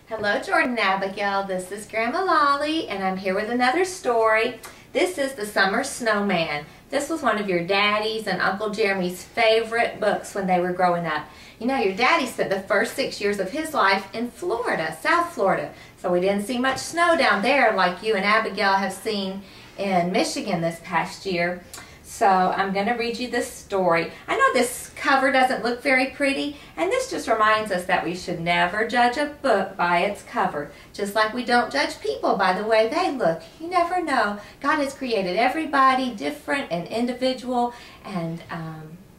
Hello, Jordan and Abigail. This is Grandma Lolly, and I'm here with another story. This is The Summer Snowman. This was one of your daddy's and Uncle Jeremy's favorite books when they were growing up. You know, your daddy spent the first 6 years of his life in Florida, South Florida. So we didn't see much snow down there like you and Abigail have seen in Michigan this past year. So I'm going to read you this story. I know this cover doesn't look very pretty, and this just reminds us that we should never judge a book by its cover. Just like we don't judge people by the way they look. You never know. God has created everybody different and individual, and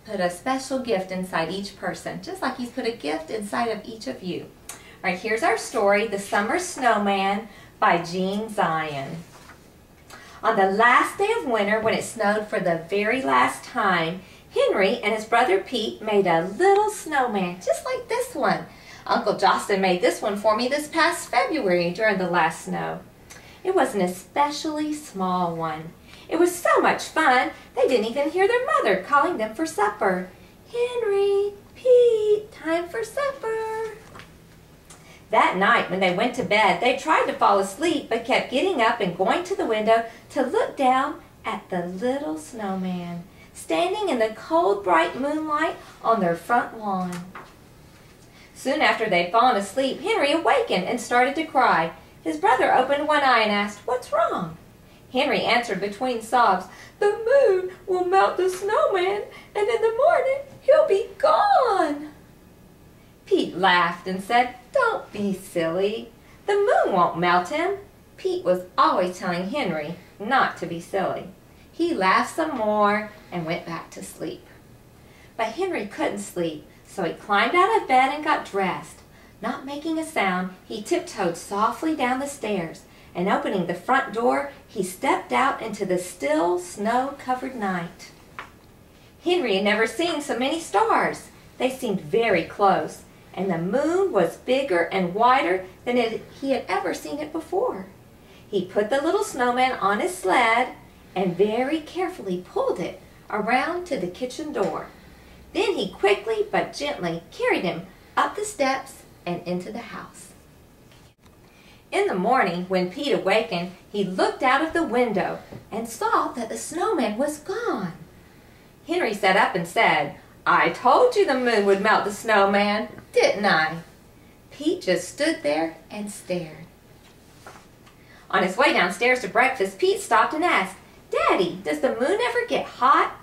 put a special gift inside each person, just like He's put a gift inside of each of you. All right, here's our story, The Summer Snowman by Jean Zion. On the last day of winter, when it snowed for the very last time, Henry and his brother Pete made a little snowman, just like this one. Uncle Jostin made this one for me this past February during the last snow. It was an especially small one. It was so much fun, they didn't even hear their mother calling them for supper. Henry, Pete, time for supper. That night, when they went to bed, they tried to fall asleep, but kept getting up and going to the window to look down at the little snowman, standing in the cold, bright moonlight on their front lawn. Soon after they'd fallen asleep, Henry awakened and started to cry. His brother opened one eye and asked, "What's wrong?" Henry answered between sobs, "The moon will melt the snowman, and in the morning he'll be gone." Pete laughed and said, "Don't be silly. The moon won't melt him." Pete was always telling Henry not to be silly. He laughed some more and went back to sleep. But Henry couldn't sleep, so he climbed out of bed and got dressed. Not making a sound, he tiptoed softly down the stairs, and opening the front door, he stepped out into the still, snow-covered night. Henry had never seen so many stars. They seemed very close, and the moon was bigger and wider than he had ever seen it before. He put the little snowman on his sled and very carefully pulled it around to the kitchen door. Then he quickly but gently carried him up the steps and into the house. In the morning, when Pete awakened, he looked out of the window and saw that the snowman was gone. Henry sat up and said, "I told you the moon would melt the snowman, didn't I?" Pete just stood there and stared. On his way downstairs to breakfast, Pete stopped and asked, "Daddy, does the moon ever get hot?"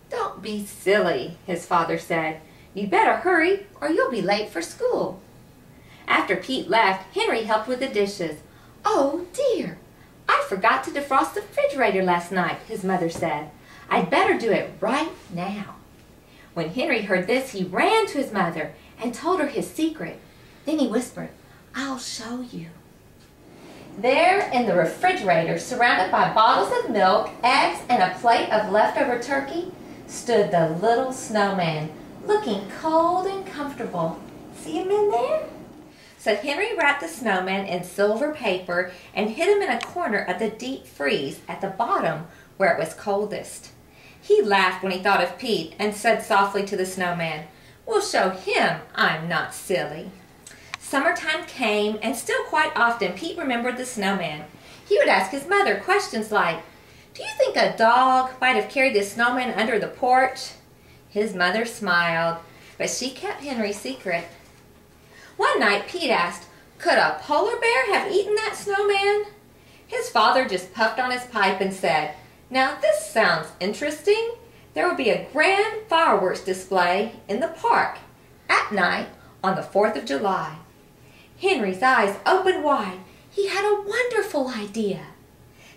"Don't be silly," his father said. "You'd better hurry or you'll be late for school." After Pete left, Henry helped with the dishes. "Oh dear, I forgot to defrost the refrigerator last night," his mother said. "I'd better do it right now." When Henry heard this, he ran to his mother and told her his secret. Then he whispered, "I'll show you." There in the refrigerator, surrounded by bottles of milk, eggs, and a plate of leftover turkey, stood the little snowman, looking cold and comfortable. See him in there? So Henry wrapped the snowman in silver paper and hid him in a corner of the deep freeze at the bottom where it was coldest. He laughed when he thought of Pete and said softly to the snowman, "We'll show him I'm not silly." Summertime came, and still quite often Pete remembered the snowman. He would ask his mother questions like, "Do you think a dog might have carried this snowman under the porch?" His mother smiled, but she kept Henry's secret. One night Pete asked, "Could a polar bear have eaten that snowman?" His father just puffed on his pipe and said, "Now this sounds interesting. There will be a grand fireworks display in the park at night on the 4th of July. Henry's eyes opened wide. He had a wonderful idea.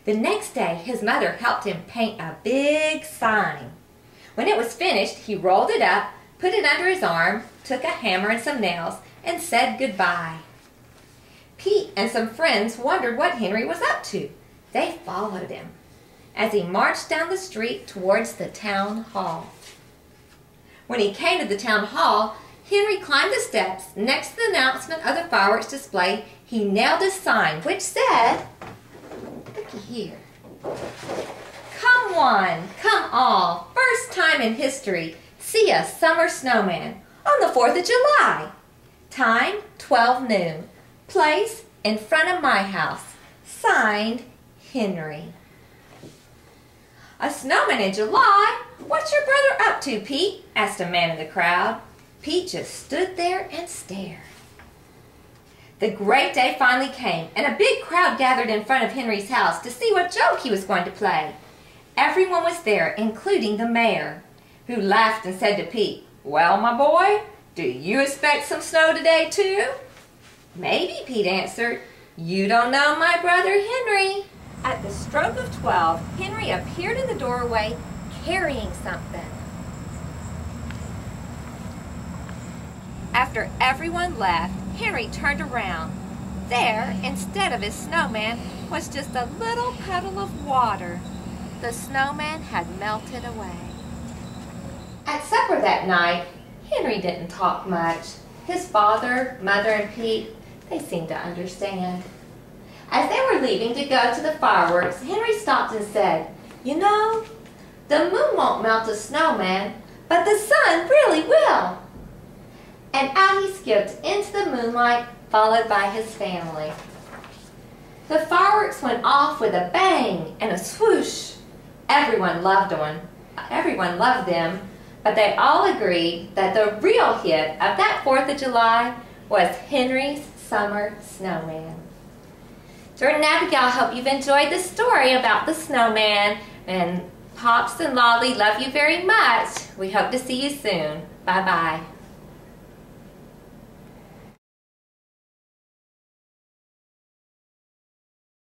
The next day, his mother helped him paint a big sign. When it was finished, he rolled it up, put it under his arm, took a hammer and some nails, and said goodbye. Pete and some friends wondered what Henry was up to. They followed him as he marched down the street towards the town hall. When he came to the town hall, Henry climbed the steps. Next to the announcement of the fireworks display, he nailed a sign which said, looky here, "Come one, come all, first time in history, see a summer snowman on the 4th of July. Time, 12 noon. place in front of my house. Signed, Henry. A snowman in July? What's your brother up to, Pete? Asked a man in the crowd. Pete just stood there and stared. The great day finally came, and a big crowd gathered in front of Henry's house to see what joke he was going to play. Everyone was there, including the mayor, who laughed and said to Pete, "Well, my boy, do you expect some snow today, too?" "Maybe," Pete answered. "You don't know my brother Henry." At the stroke of 12, Henry appeared in the doorway carrying something. After everyone left, Henry turned around. There, instead of his snowman, was just a little puddle of water. The snowman had melted away. At supper that night, Henry didn't talk much. His father, mother, and Pete, they seemed to understand. As they were leaving to go to the fireworks, Henry stopped and said, "You know, the moon won't melt a snowman, but the sun really will." And out he skipped into the moonlight, followed by his family. The fireworks went off with a bang and a swoosh. Everyone loved them, but they all agreed that the real hit of that 4th of July was Henry's Summer Snowman. Jordan and Abigail, I hope you've enjoyed the story about the snowman. And Pops and Lolly love you very much. We hope to see you soon. Bye-bye.